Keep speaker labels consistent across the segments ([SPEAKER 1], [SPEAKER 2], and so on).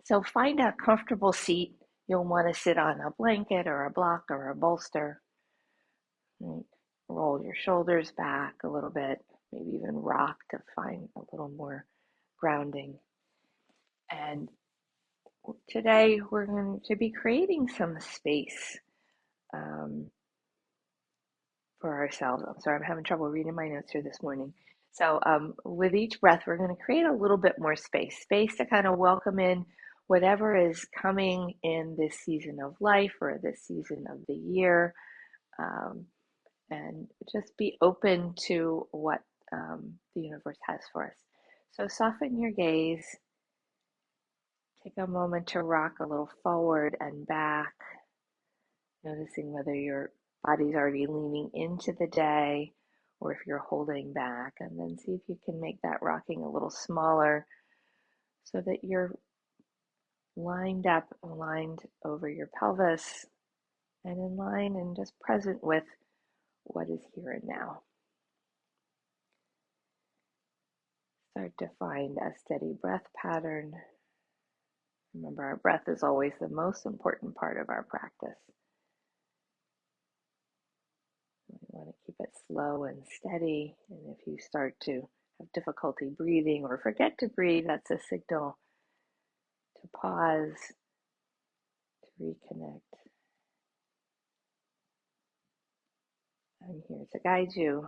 [SPEAKER 1] So find a comfortable seat. You'll want to sit on a blanket or a block or a bolster. Right? Roll your shoulders back a little bit, maybe even rock to find a little more grounding. And today we're going to be creating some space um, for ourselves. I'm sorry, I'm having trouble reading my notes here this morning. So, with each breath, we're going to create a little bit more space to kind of welcome in whatever is coming in this season of life or this season of the year, um, and just be open to what the universe has for us. So, soften your gaze. Take a moment to rock a little forward and back, noticing whether your body's already leaning into the day or if you're holding back, and then see if you can make that rocking a little smaller so that you're lined up, aligned over your pelvis and in line and just present with what is here and now. Start to find a steady breath pattern. Remember, our breath is always the most important part of our practice. We want to keep it slow and steady. And if you start to have difficulty breathing or forget to breathe, that's a signal to pause, to reconnect. I'm here to guide you,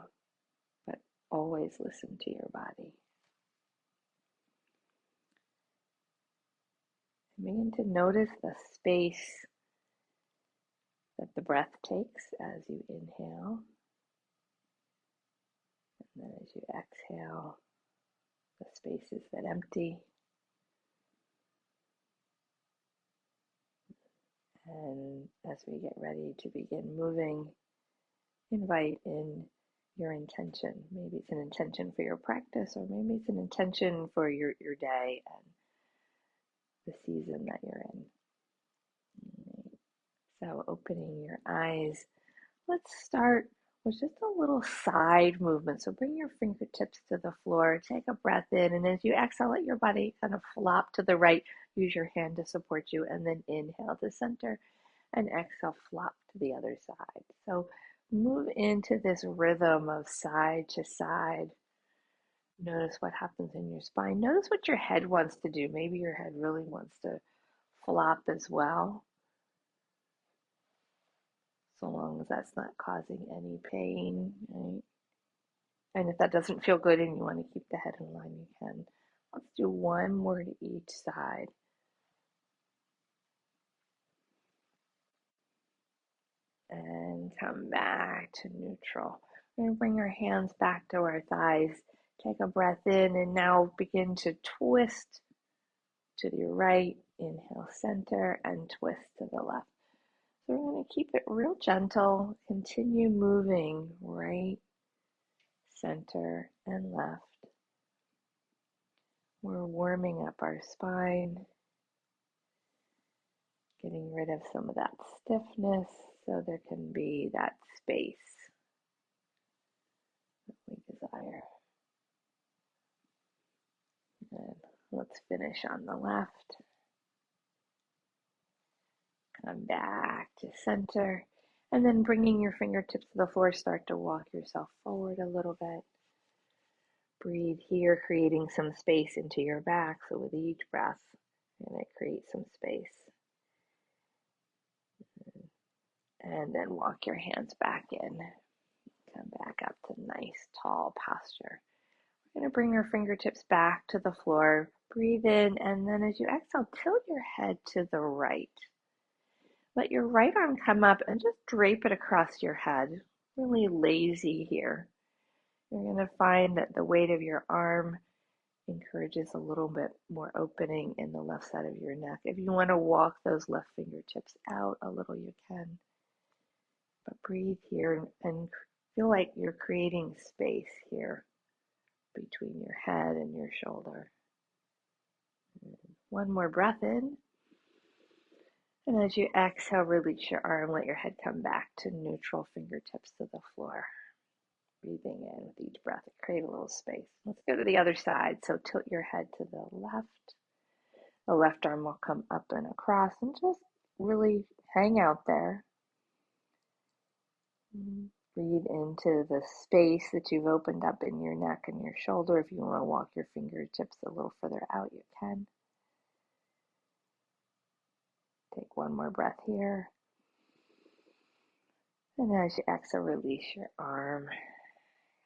[SPEAKER 1] but always listen to your body. And begin to notice the space that the breath takes as you inhale. And then as you exhale, the spaces that empty. And as we get ready to begin moving, invite in your intention. Maybe it's an intention for your practice, or maybe it's an intention for your day and the season that you're in. So opening your eyes, let's start with just a little side movement. So bring your fingertips to the floor, take a breath in, and as you exhale, let your body kind of flop to the right. Use your hand to support you, and then inhale to center, and exhale, flop to the other side. So move into this rhythm of side to side. Notice what happens in your spine. Notice what your head wants to do. Maybe your head really wants to flop as well, so long as that's not causing any pain, right? And if that doesn't feel good and you want to keep the head in line, you can. Let's do one more to each side. And come back to neutral. We're going to bring our hands back to our thighs. Take a breath in and now begin to twist to the right. Inhale, center, and twist to the left. So we're going to keep it real gentle. Continue moving right, center, and left. We're warming up our spine, getting rid of some of that stiffness so there can be that space that we desire. And let's finish on the left. Come back to center. And then bringing your fingertips to the floor, start to walk yourself forward a little bit. Breathe here, creating some space into your back. So with each breath, you're going to create some space. And then walk your hands back in. Come back up to nice, tall posture. We're going to bring your fingertips back to the floor. Breathe in, and then as you exhale, tilt your head to the right. Let your right arm come up and just drape it across your head. Really lazy here. You're going to find that the weight of your arm encourages a little bit more opening in the left side of your neck. If you want to walk those left fingertips out a little, you can. But breathe here and feel like you're creating space here between your head and your shoulder. One more breath in. And as you exhale, release your arm, let your head come back to neutral, fingertips to the floor. Breathing in with each breath, create a little space. Let's go to the other side. So tilt your head to the left. The left arm will come up and across and just really hang out there. Breathe into the space that you've opened up in your neck and your shoulder. If you want to walk your fingertips a little further out, you can. Take one more breath here. And as you exhale, release your arm.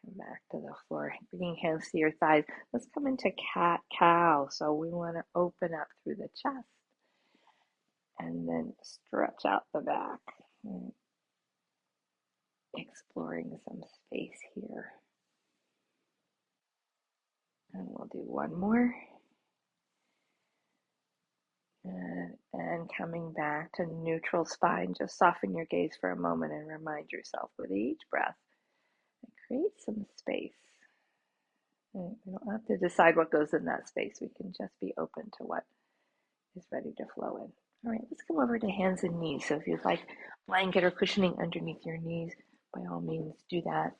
[SPEAKER 1] Come back to the floor, bringing hands to your thighs. Let's come into cat-cow. So we want to open up through the chest and then stretch out the back. Exploring some space here. And we'll do one more. And coming back to neutral spine, just soften your gaze for a moment and remind yourself with each breath, create some space. We don't have to decide what goes in that space. We can just be open to what is ready to flow in. All right, let's come over to hands and knees. So if you'd like blanket or cushioning underneath your knees, by all means do that.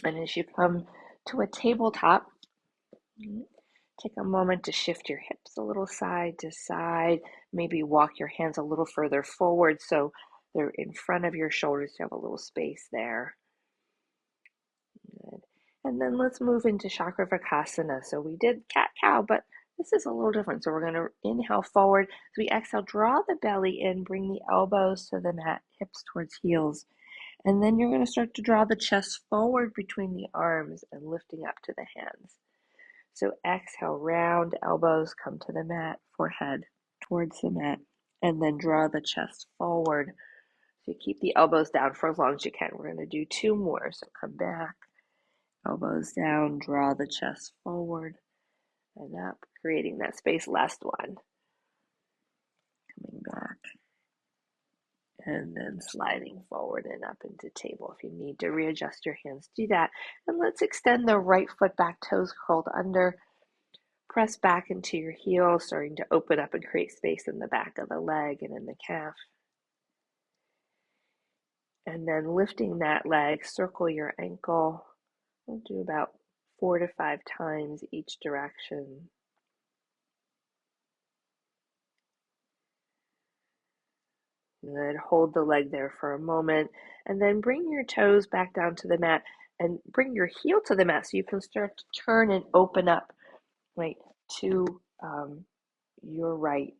[SPEAKER 1] And as you come to a tabletop, take a moment to shift your hips a little side to side. Maybe walk your hands a little further forward so they're in front of your shoulders. You have a little space there. Good. And then let's move into Chakravarkasana. So we did cat-cow, but this is a little different. So we're going to inhale forward. As we exhale, draw the belly in, bring the elbows to the mat, hips towards heels. And then you're going to start to draw the chest forward between the arms and lifting up to the hands. So exhale, round elbows, come to the mat, forehead towards the mat, and then draw the chest forward. So you keep the elbows down for as long as you can. We're going to do two more. So come back, elbows down, draw the chest forward and up, creating that space. Last one. Coming back. And then sliding forward and up into table. If you need to readjust your hands, do that. And let's extend the right foot back, toes curled under. Press back into your heel, starting to open up and create space in the back of the leg and in the calf. And then lifting that leg, circle your ankle. We'll do about 4 to 5 times each direction. And then hold the leg there for a moment, and then bring your toes back down to the mat and bring your heel to the mat so you can start to turn and open up right to your right.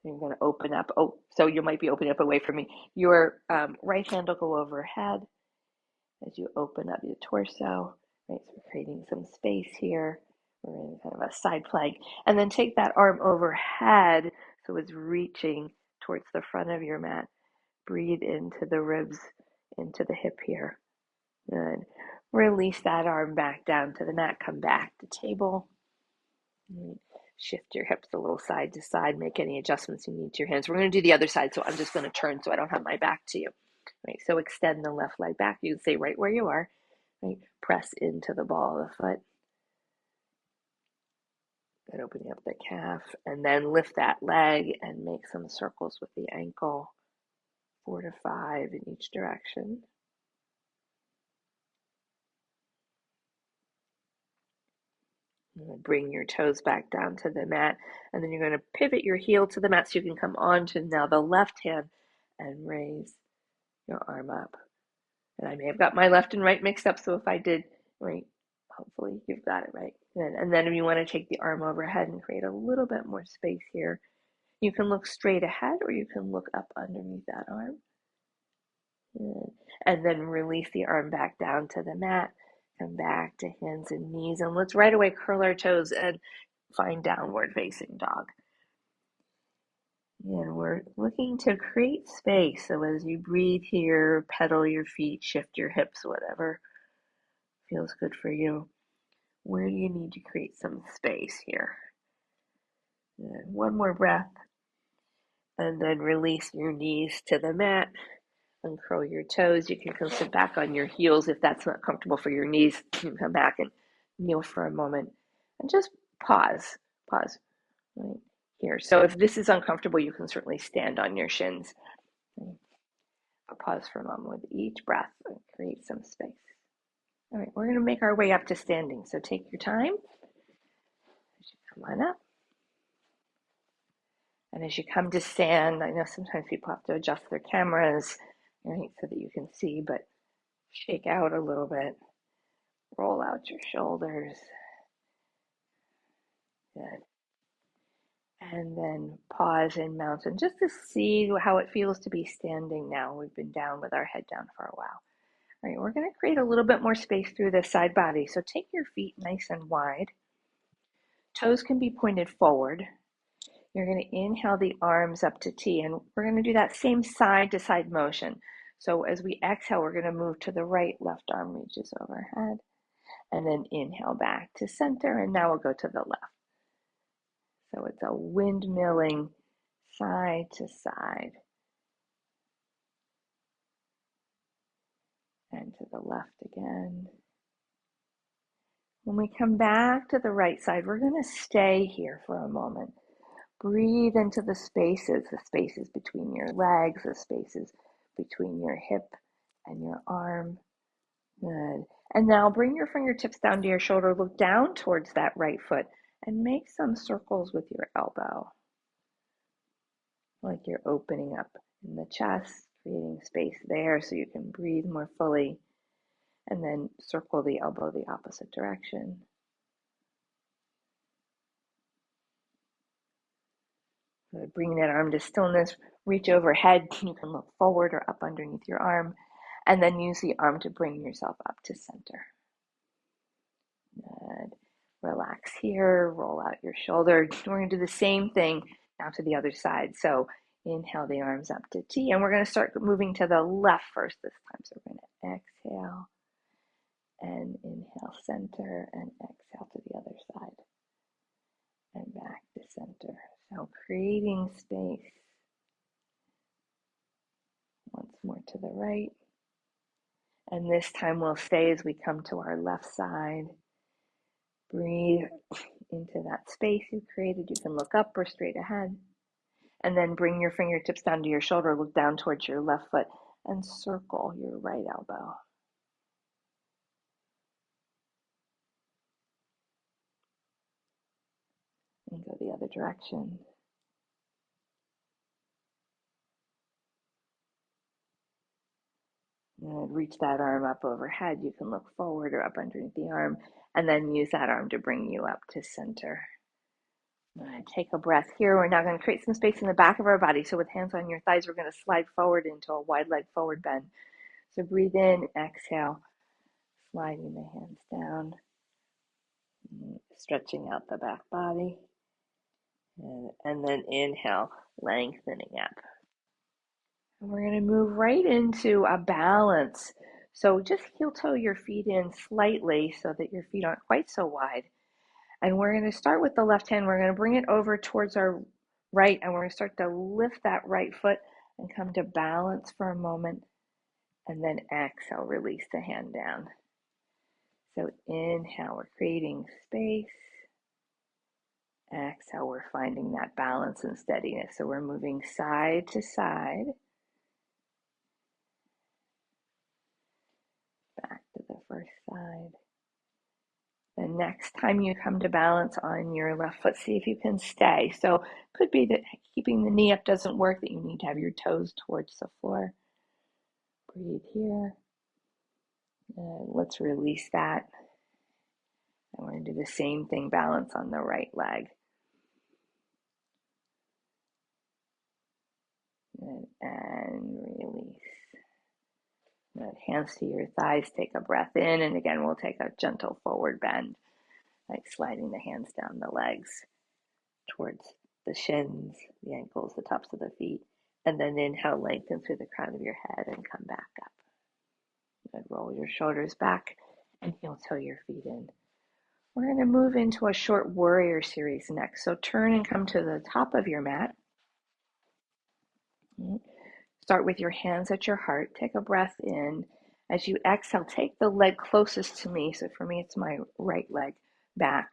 [SPEAKER 1] You're going to open up. Oh, so you might be opening up away from me. Your right hand will go overhead as you open up your torso. Right, so we're creating some space here. We're in kind of a side plank, and then take that arm overhead so it's reaching towards the front of your mat. Breathe into the ribs, into the hip here. Good. Release that arm back down to the mat. Come back to table. Shift your hips a little side to side. Make any adjustments you need to your hands. We're going to do the other side, so I'm just going to turn so I don't have my back to you. Right, so extend the left leg back. You can stay right where you are. Right, press into the ball of the foot. Good, opening up the calf, and then lift that leg and make some circles with the ankle. 4 to 5 in each direction. Bring your toes back down to the mat, and then you're going to pivot your heel to the mat so you can come on to now the left hand and raise your arm up. And I may have got my left and right mixed up, so if I did, right, hopefully you've got it right. And then if you want to take the arm overhead and create a little bit more space here, you can look straight ahead or you can look up underneath that arm. And then release the arm back down to the mat. Come back to hands and knees. And let's right away curl our toes and find downward facing dog. And we're looking to create space. So as you breathe here, pedal your feet, shift your hips, whatever feels good for you. Where do you need to create some space here? And one more breath. And then release your knees to the mat. Uncurl your toes. You can come sit back on your heels if that's not comfortable for your knees. You can come back and kneel for a moment and just pause. Pause right here. So if this is uncomfortable, you can certainly stand on your shins. But pause for a moment with each breath and create some space. All right, we're going to make our way up to standing. So take your time. As you Come on up. And as you come to stand, I know sometimes people have to adjust their cameras, right, so that you can see, but shake out a little bit. Roll out your shoulders. Good. And then pause in mountain just to see how it feels to be standing now. We've been down with our head down for a while. All right, we're going to create a little bit more space through the side body. So take your feet nice and wide. Toes can be pointed forward. You're going to inhale the arms up to T, and we're going to do that same side to side motion. So as we exhale, we're going to move to the right, left arm reaches overhead, and then inhale back to center, and now we'll go to the left. So it's a windmilling side to side and to the left again. When we come back to the right side, we're going to stay here for a moment. Breathe into the spaces between your legs, the spaces between your hip and your arm. Good. And now bring your fingertips down to your shoulder. Look down towards that right foot and make some circles with your elbow. Like you're opening up in the chest, creating space there so you can breathe more fully. And then circle the elbow the opposite direction. Good. Bring that arm to stillness. Reach overhead. You can look forward or up underneath your arm. And then use the arm to bring yourself up to center. Good. Relax here. Roll out your shoulder. We're going to do the same thing now to the other side. So inhale the arms up to T. And we're going to start moving to the left first this time. So we're going to exhale and inhale center and exhale to the other side and back to center. So creating space. Once more to the right. And this time we'll stay as we come to our left side. Breathe into that space you created. You can look up or straight ahead. And then bring your fingertips down to your shoulder. Look down towards your left foot and circle your right elbow. And go the other direction. And reach that arm up overhead. You can look forward or up underneath the arm, and then use that arm to bring you up to center. Take a breath here. We're now going to create some space in the back of our body. So with hands on your thighs, we're going to slide forward into a wide leg forward bend. So breathe in, exhale, sliding the hands down, stretching out the back body. And then inhale, lengthening up. And we're going to move right into a balance. So just heel toe your feet in slightly so that your feet aren't quite so wide. And we're going to start with the left hand. We're going to bring it over towards our right, and we're going to start to lift that right foot and come to balance for a moment. And then exhale, release the hand down. So inhale, we're creating space. Exhale, we're finding that balance and steadiness. So we're moving side to side. Back to the first side. The next time you come to balance on your left foot, see if you can stay. So could be that keeping the knee up doesn't work, that you need to have your toes towards the floor. Breathe here. Let's release that. And we're going to do the same thing, balance on the right leg. And release. Hands to your thighs, take a breath in, and again, we'll take a gentle forward bend, like sliding the hands down the legs towards the shins, the ankles, the tops of the feet, and then inhale, lengthen through the crown of your head and come back up. Good. Roll your shoulders back and heel toe your feet in. We're going to move into a short warrior series next. So turn and come to the top of your mat. Start with your hands at your heart. Take a breath in. As you exhale, take the leg closest to me. So for me, it's my right leg back.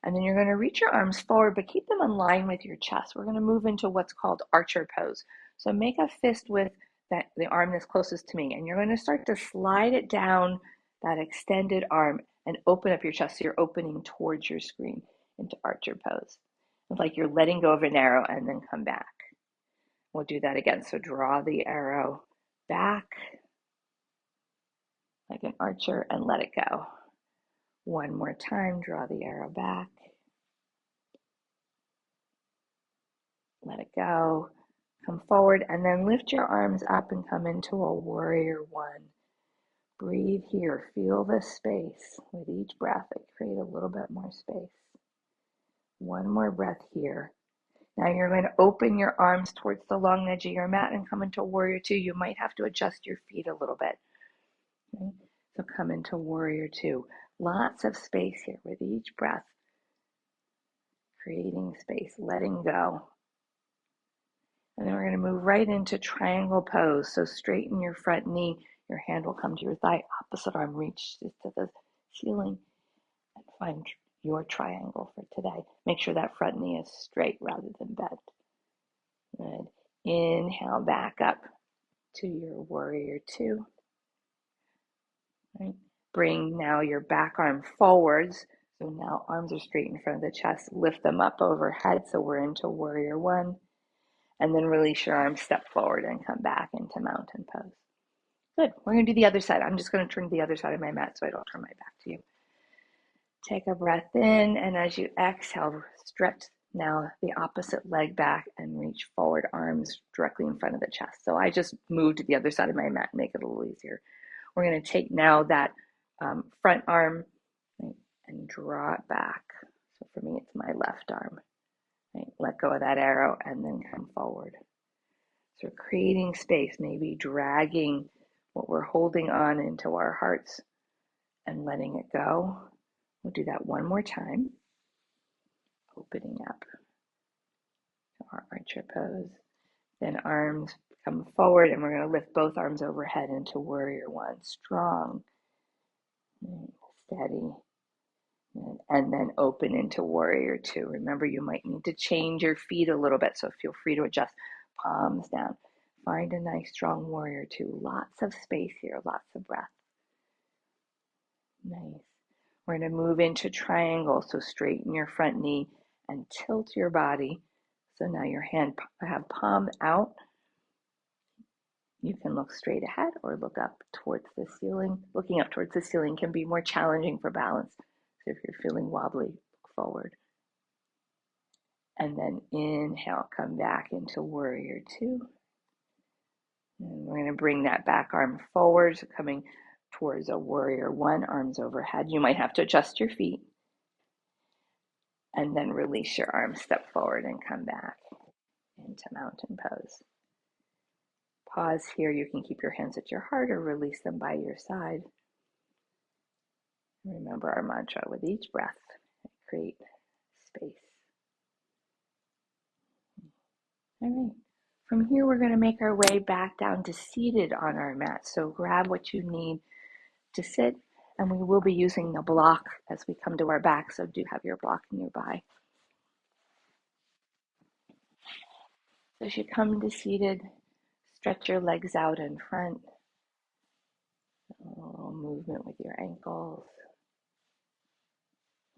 [SPEAKER 1] And then you're going to reach your arms forward, but keep them in line with your chest. We're going to move into what's called archer pose. So make a fist with the arm that's closest to me. And you're going to start to slide it down that extended arm and open up your chest. So you're opening towards your screen. into archer pose. It's like you're letting go of an arrow and then come back. We'll do that again. So draw the arrow back like an archer and let it go. One more time, draw the arrow back. Let it go. Come forward and then lift your arms up and come into a warrior one. Breathe here. Feel the space. With each breath, create a little bit more space. One more breath here. Now you're going to open your arms towards the long edge of your mat and come into warrior two. You might have to adjust your feet a little bit. Okay? So come into warrior two. Lots of space here with each breath. Creating space, letting go. And then we're going to move right into triangle pose. So straighten your front knee. Your hand will come to your thigh. Opposite arm reaches to the ceiling. And find your triangle for today. Make sure that front knee is straight rather than bent. Good. Inhale back up to your warrior two. Right. Bring now your back arm forwards. So now arms are straight in front of the chest. Lift them up overhead. So we're into warrior one. And then release your arms, step forward and come back into mountain pose. Good. We're going to do the other side. I'm just going to turn to the other side of my mat so I don't turn my back to you. Take a breath in, and as you exhale, stretch now the opposite leg back and reach forward, arms directly in front of the chest. So I just moved to the other side of my mat, make it a little easier. We're going to take now that front arm, right, and draw it back. So for me, it's my left arm. Right? Let go of that arrow and then come forward. So creating space, maybe dragging what we're holding on into our hearts and letting it go. We'll do that one more time. Opening up to our archer pose. Then arms come forward and we're going to lift both arms overhead into warrior one. Strong, steady, and then open into warrior two. Remember, you might need to change your feet a little bit, so feel free to adjust. Palms down. Find a nice strong warrior two. Lots of space here, lots of breath. Nice. We're going to move into triangle. So straighten your front knee and tilt your body. So now your hand have palm out. You can look straight ahead or look up towards the ceiling. Looking up towards the ceiling can be more challenging for balance. So if you're feeling wobbly, look forward. And then inhale, come back into warrior two. And we're going to bring that back arm forward, so coming towards a warrior one, arms overhead. You might have to adjust your feet. And then release your arms, step forward and come back into mountain pose. Pause here. You can keep your hands at your heart or release them by your side. Remember our mantra: with each breath, create space. All right. From here, we're going to make our way back down to seated on our mat. So grab what you need to sit, and we will be using the block as we come to our back. So do have your block nearby. So as you come to seated, stretch your legs out in front. A little movement with your ankles.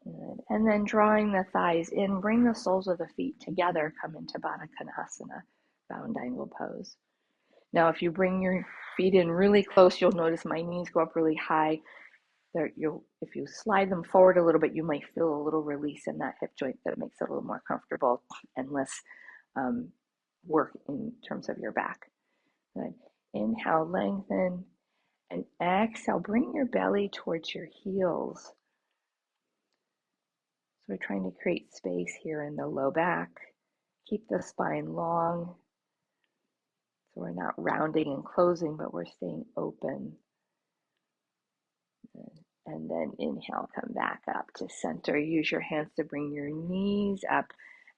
[SPEAKER 1] Good. And then drawing the thighs in, bring the soles of the feet together, come into Baddha Konasana, bound angle pose. Now, if you bring your feet in really close, you'll notice my knees go up really high. If you slide them forward a little bit, you might feel a little release in that hip joint that makes it a little more comfortable and less work in terms of your back. Good. Inhale, lengthen, and exhale, bring your belly towards your heels. So we're trying to create space here in the low back. Keep the spine long. So we're not rounding and closing, but we're staying open. And then inhale, come back up to center. Use your hands to bring your knees up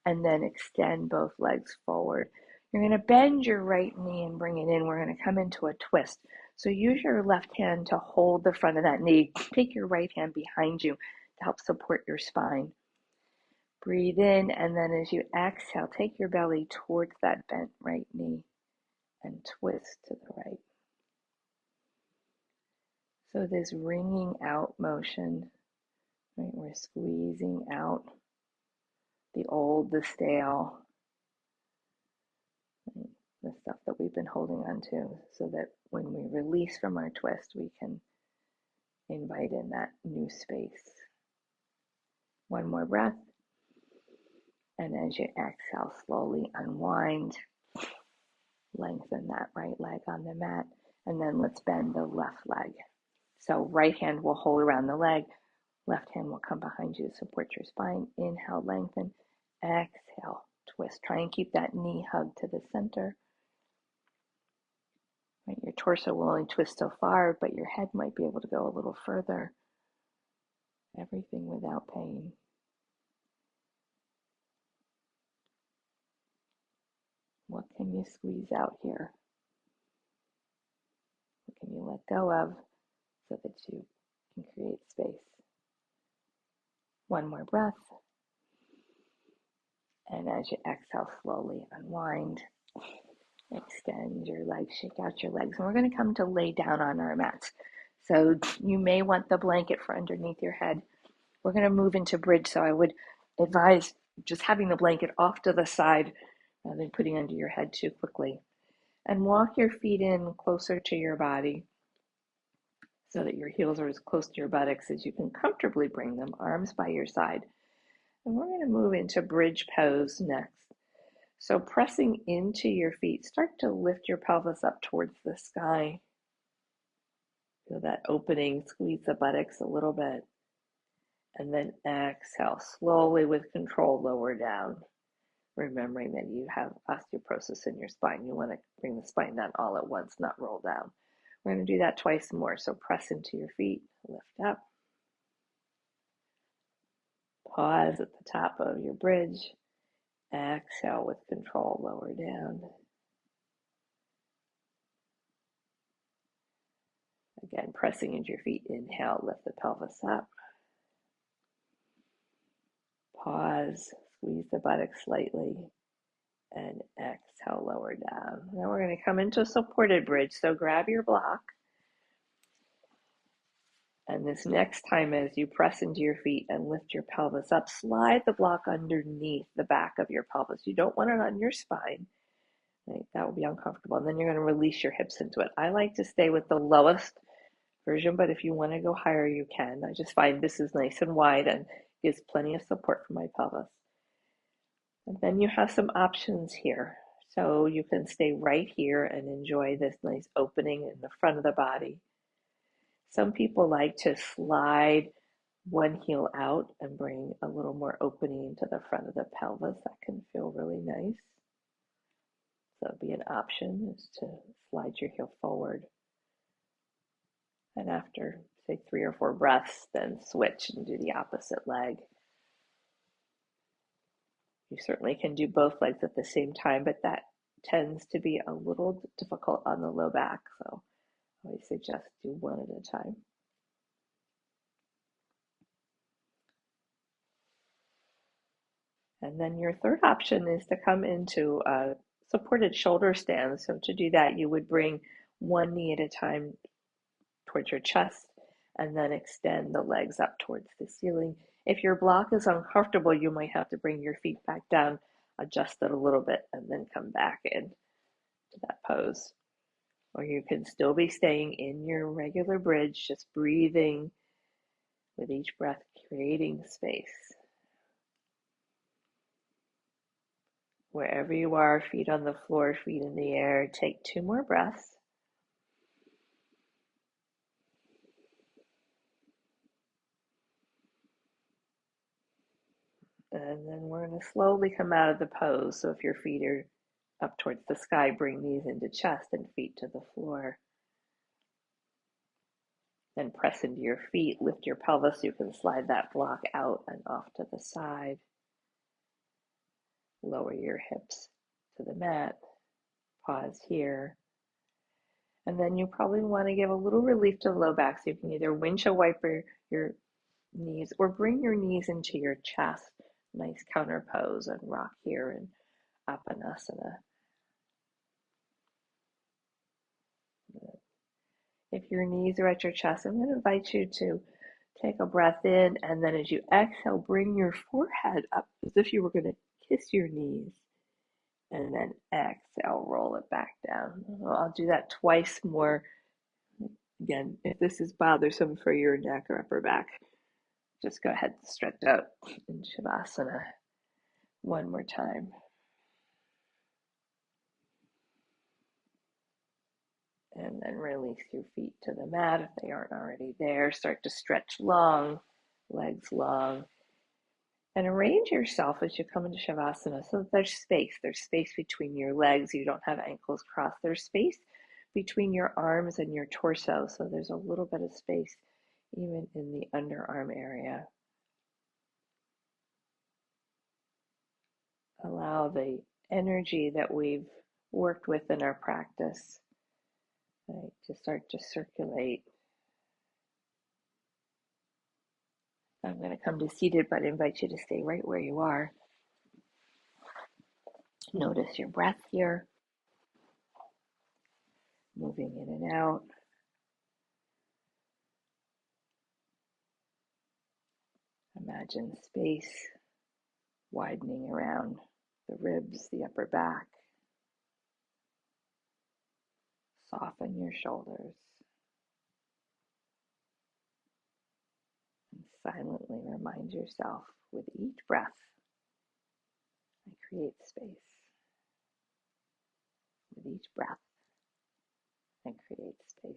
[SPEAKER 1] and then extend both legs forward. You're going to bend your right knee and bring it in. We're going to come into a twist. So use your left hand to hold the front of that knee. Take your right hand behind you to help support your spine. Breathe in, and then as you exhale, take your belly towards that bent right knee and twist to the right. So this wringing out motion, right? We're squeezing out the old, the stale, right? The stuff that we've been holding on to, so that when we release from our twist, we can invite in that new space. One more breath. And as you exhale, slowly unwind, lengthen that right leg on the mat, and then let's bend the left leg. So right hand will hold around the leg, left hand will come behind you to support your spine. Inhale, lengthen. Exhale, twist. Try and keep that knee hugged to the center. Right, your torso will only twist so far, but your head might be able to go a little further. Everything without pain. What can you squeeze out here? What can you let go of so that you can create space? One more breath. And as you exhale, slowly unwind. Extend your legs, shake out your legs. And we're going to come to lay down on our mats. So you may want the blanket for underneath your head. We're going to move into bridge. So I would advise just having the blanket off to the side rather than putting under your head too quickly. And walk your feet in closer to your body so that your heels are as close to your buttocks as you can comfortably bring them, arms by your side. And we're going to move into bridge pose next. So pressing into your feet, start to lift your pelvis up towards the sky. Feel that opening, squeeze the buttocks a little bit. And then exhale, slowly with control, lower down. Remembering that you have osteoporosis in your spine. You want to bring the spine down all at once, not roll down. We're going to do that twice more. So press into your feet, lift up. Pause at the top of your bridge. Exhale with control, lower down. Again, pressing into your feet. Inhale, lift the pelvis up. Pause, squeeze the buttocks slightly, and exhale, lower down. Now we're going to come into a supported bridge. So grab your block. And this next time, as you press into your feet and lift your pelvis up, slide the block underneath the back of your pelvis. You don't want it on your spine. Right? That will be uncomfortable. And then you're going to release your hips into it. I like to stay with the lowest version, but if you want to go higher, you can. I just find this is nice and wide and gives plenty of support for my pelvis. And then you have some options here. So you can stay right here and enjoy this nice opening in the front of the body. Some people like to slide one heel out and bring a little more opening into the front of the pelvis. That can feel really nice. So it'd be an option is to slide your heel forward. And after, say, 3 or 4 breaths, then switch and do the opposite leg. You certainly can do both legs at the same time, but that tends to be a little difficult on the low back. So I always suggest do one at a time. And then your third option is to come into a supported shoulder stand. So to do that, you would bring one knee at a time towards your chest and then extend the legs up towards the ceiling. If your block is uncomfortable, you might have to bring your feet back down, adjust it a little bit, and then come back in to that pose. Or you can still be staying in your regular bridge, just breathing with each breath, creating space. Wherever you are, feet on the floor, feet in the air, take 2 more breaths. And then we're going to slowly come out of the pose. So if your feet are up towards the sky, bring knees into chest and feet to the floor. Then press into your feet, lift your pelvis. You can slide that block out and off to the side. Lower your hips to the mat. Pause here. And then you probably want to give a little relief to the low back. So you can either windshield wiper your knees or bring your knees into your chest. Nice counter pose and rock here in Apanasana. If your knees are at your chest, I'm going to invite you to Take a breath in, and then as you exhale, bring your forehead up as if you were going to kiss your knees. And then exhale, roll it back down. I'll do that twice more. Again, if this is bothersome for your neck or upper back, just go ahead and stretch out in Shavasana one more time. And then release your feet to the mat if they aren't already there. Start to stretch long, legs long. And arrange yourself as you come into Shavasana so that there's space. There's space between your legs. You don't have ankles crossed. There's space between your arms and your torso. So there's a little bit of space even in the underarm area. Allow the energy that we've worked with in our practice, right, to start to circulate. I'm going to come to seated, but I invite you to stay right where you are. Notice your breath here, moving in and out. Imagine space widening around the ribs, the upper back. Soften your shoulders. And silently remind yourself with each breath, I create space. With each breath, I create space.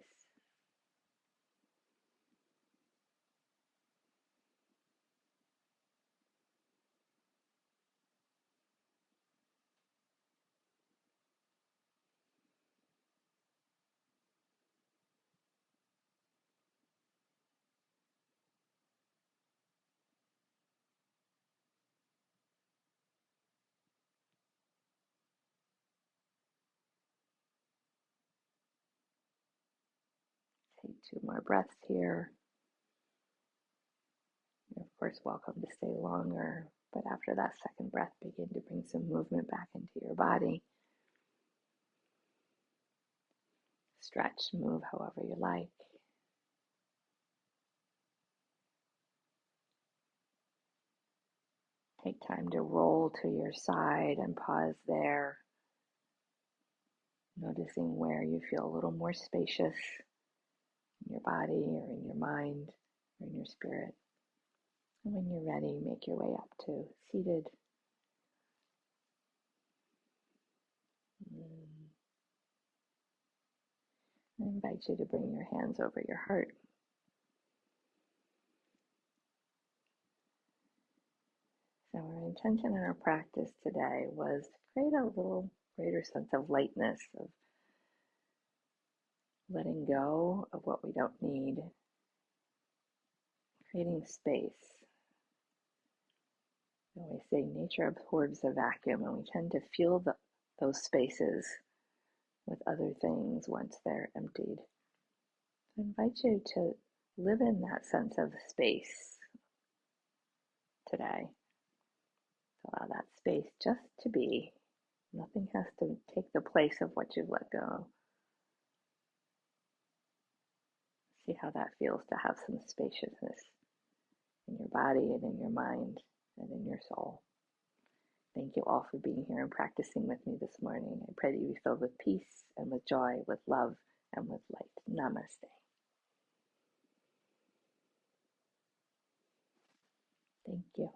[SPEAKER 1] Take 2 more breaths here. You're of course welcome to stay longer, but after that second breath, begin to bring some movement back into your body. Stretch, move however you like. Take time to roll to your side and pause there, noticing where you feel a little more spacious in your body or in your mind or in your spirit. And when you're ready, make your way up to seated. I invite you to bring your hands over your heart. So our intention in our practice today was to create a little greater sense of lightness, of letting go of what we don't need, creating space. And we say nature absorbs a vacuum, and we tend to fill those spaces with other things once they're emptied. I invite you to live in that sense of space today. Allow that space just to be. Nothing has to take the place of what you've let go. See how that feels to have some spaciousness in your body and in your mind and in your soul. Thank you all for being here and practicing with me this morning. I pray that you be filled with peace and with joy, with love and with light. Namaste. Thank you.